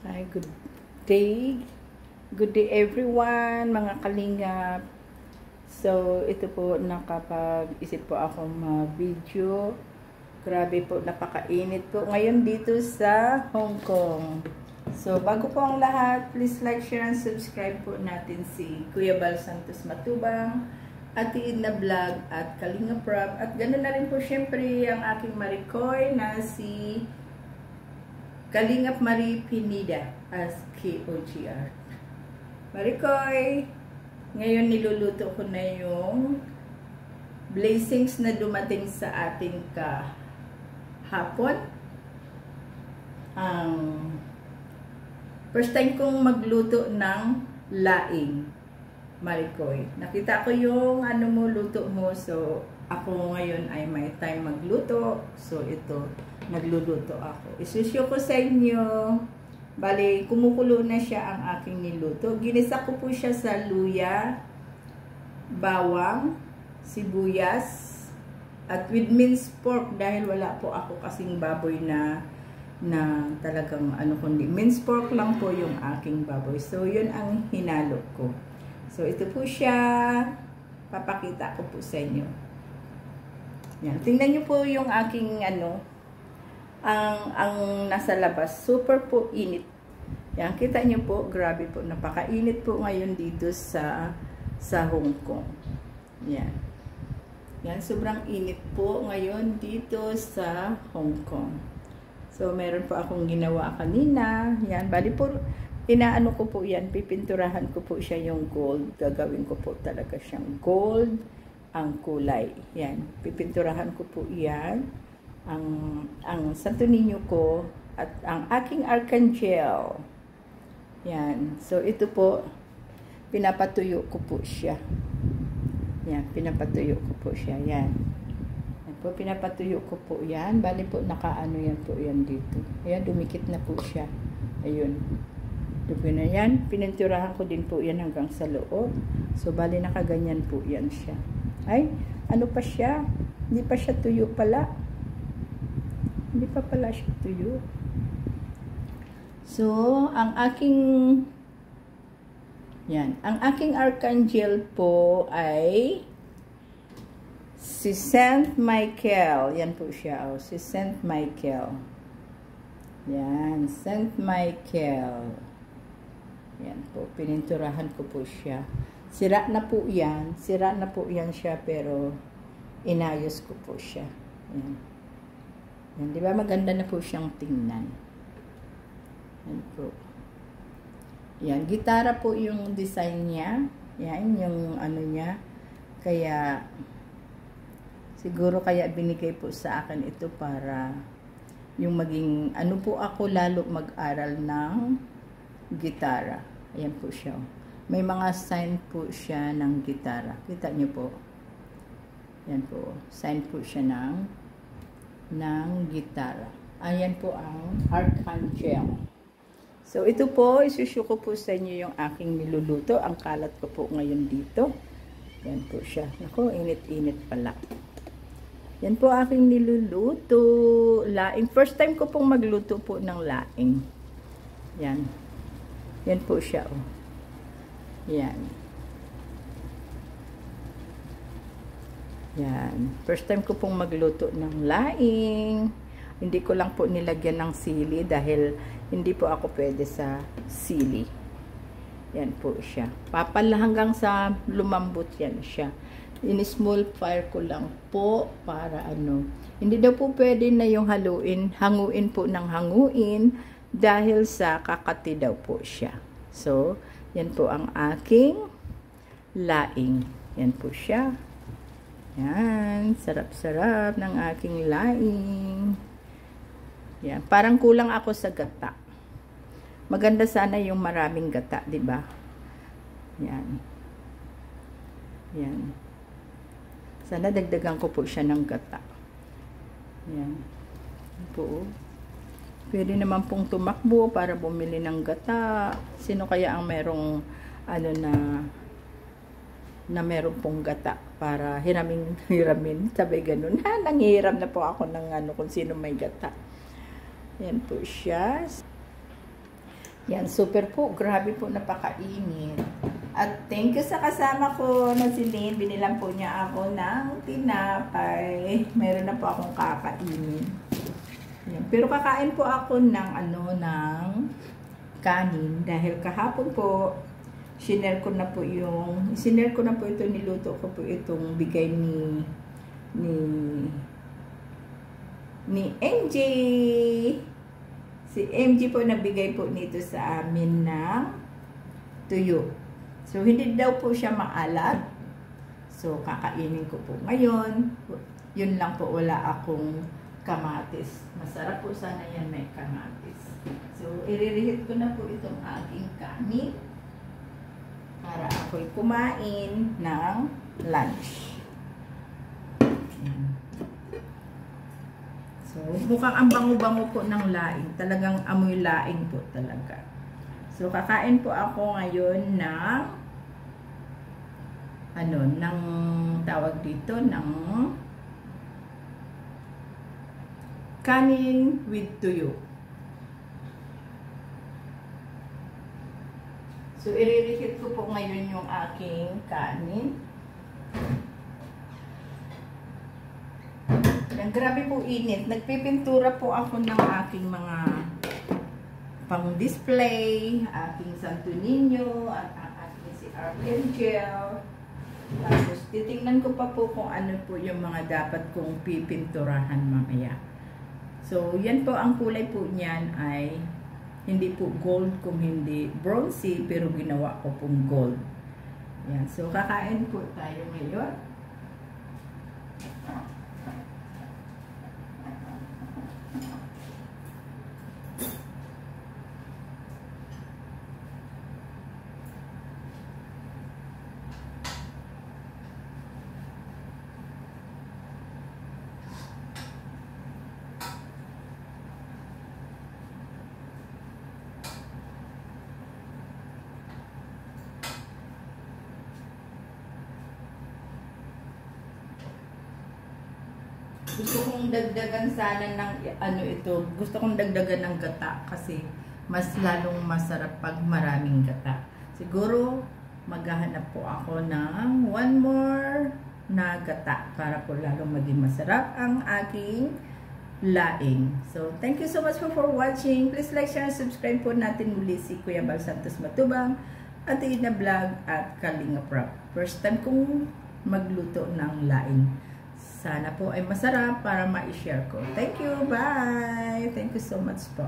Hi, good day. Good day everyone, mga kalingap. So, ito po, nakapag-isip po ako mag-video. Grabe po, napakainit po ngayon dito sa Hong Kong. So, bago po ang lahat, please like, share, and subscribe po natin si Kuya Bal Santos Matubang, Ate Edna Vlog, at Kalinga Prab. At ganoon na rin po syempre ang aking Maricoy na si Kalingap Marie Pinida as KOGR. Maricoy, ngayon niluluto ko na yung blessings na dumating sa ating kahapon. First time kong magluto ng laing, Maricoy. Nakita ko yung mo luto mo, so ako ngayon ay may time magluto. So ito, nagluluto ako. Isusyo ko sa inyo. Bale, kumukulo na siya ang aking niluto. Ginisa ko po siya sa luya, bawang, sibuyas, at with minced pork dahil wala po ako kasing baboy na talagang kundi minced pork lang po yung aking baboy. So yun ang hinalo ko. So ito po siya. Papakita ko po sa inyo. Yan. Tingnan nyo po yung aking ang nasa labas. Super po init. Yan. Kita nyo po, grabe po. Napakainit po ngayon dito sa Hong Kong. Yan. Yan. Sobrang init po ngayon dito sa Hong Kong. So, meron po akong ginawa kanina. Yan. Bali po, inaano ko po yan. Pipinturahan ko po siya yung gold. Gagawin ko po talaga siyang gold ang kulay. Yan. Pipinturahan ko po yan. Ang Santo Niño ko at ang aking Archangel. Yan. So, ito po, pinapatuyo ko po siya. Yan. Pinapatuyo ko po siya. Yan. Yan po, pinapatuyo ko po yan. Bali po, nakaano yan po yan dito. Ayan, dumikit na po siya. Ayun. Dugo na yan. Pininturahan ko din po yan hanggang sa loob. So, bali nakaganyan po yan siya. Ay, ano pa siya? Hindi pa siya tuyo pala. Hindi pa pala siya tuyo. So, ang aking Archangel po ay si Saint Michael. Yan po siya. Si Saint Michael. Yan. Saint Michael. Yan po. Pininturahan ko po siya. Sira na po yan. Sira na po yan siya, pero inayos ko po siya. Yan. Yan. Di ba maganda na po siyang tingnan? Yan po. Yan. Gitara po yung design niya. Yan. Yung niya. Kaya, siguro kaya binigay po sa akin ito para yung maging, po ako lalo mag-aral ng gitara. Ayan po siya. May mga sign po siya ng gitara. Kita niyo po. Yan po. Sign po siya ng gitara. Ayan po ang Archangel. So, ito po, isusyo ko po sa inyo yung aking niluluto. Ang kalat ko po ngayon dito. Yan po siya. Naku, init-init pala. Yan po aking niluluto. Laing. First time ko pong magluto po ng laing. Yan. Yan po siya, oh. Yan. Yan. First time ko pong magluto ng laing. Hindi ko lang po nilagyan ng sili dahil hindi po ako pwede sa sili. Yan po siya. Papala hanggang sa lumambot yan siya. In small fire ko lang po para Hindi daw po pwede na yung hanguin po ng hanguin dahil sa kakati daw po siya. So, yan po ang aking laing. Yan po siya. Yan. Sarap-sarap ng aking laing. Yan. Parang kulang ako sa gata. Maganda sana yung maraming gata, di ba? Yan. Yan. Sana dagdagan ko po siya ng gata. Yan. Yan po. Pwede naman pong tumakbo para bumili ng gata. Sino kaya ang merong na meron pong gata para hiramin. Sabay ganun. Nanghihiram na po ako ng kung sino may gata. Yan po siya. Yan, super po. Grabe po, napakainit. At thank you sa kasama ko na si Lynn. Binilang po niya ako ng tinapay. Meron na po akong kakainin. Yan. Pero kakain po ako ng ng kanin. Dahil kahapon po, sinare ko na po ito, niluto ko po itong bigay ni MJ. Si MJ po nabigay po nito sa amin ng tuyo. So, hindi daw po siya maalat. So, kakainin ko po ngayon. Yun lang po, wala akong kamatis. Masarap po sana yan may kamatis. So, iririhit ko na po itong aking kanin para ako'y kumain ng lunch. So, mukhang ang bango-bango po ng laing. Talagang amoy laing po talaga. So, kakain po ako ngayon ng ng tawag dito, ng kanin with tuyo. So, iririhit ko po ngayon yung aking kanin. Grabe po init. Nagpipintura po ako ng aking mga pang-display, aking Santo Niño, at aking si Archangel. Tapos, titingnan ko pa po kung ano po yung mga dapat kong pipinturahan mamaya. So, yan po ang kulay po niyan ay hindi po gold kung hindi bronzy, pero ginawa ko pong gold. Yan. So, kakain po tayo ngayon. Gusto kong dagdagan sana ng gusto kong dagdagan ng gata kasi mas lalong masarap pag maraming gata. Siguro maghahanap po ako ng one more na gata para po lalong maging masarap ang aking laing. So, thank you so much for watching. Please like, share, and subscribe po natin muli si Kuya Bal Santos Matubang, Ate Ina Vlog at Kalinga Prop. First time kong magluto ng laing. Sana po ay masarap para ma-share ko. Thank you. Bye. Thank you so much po.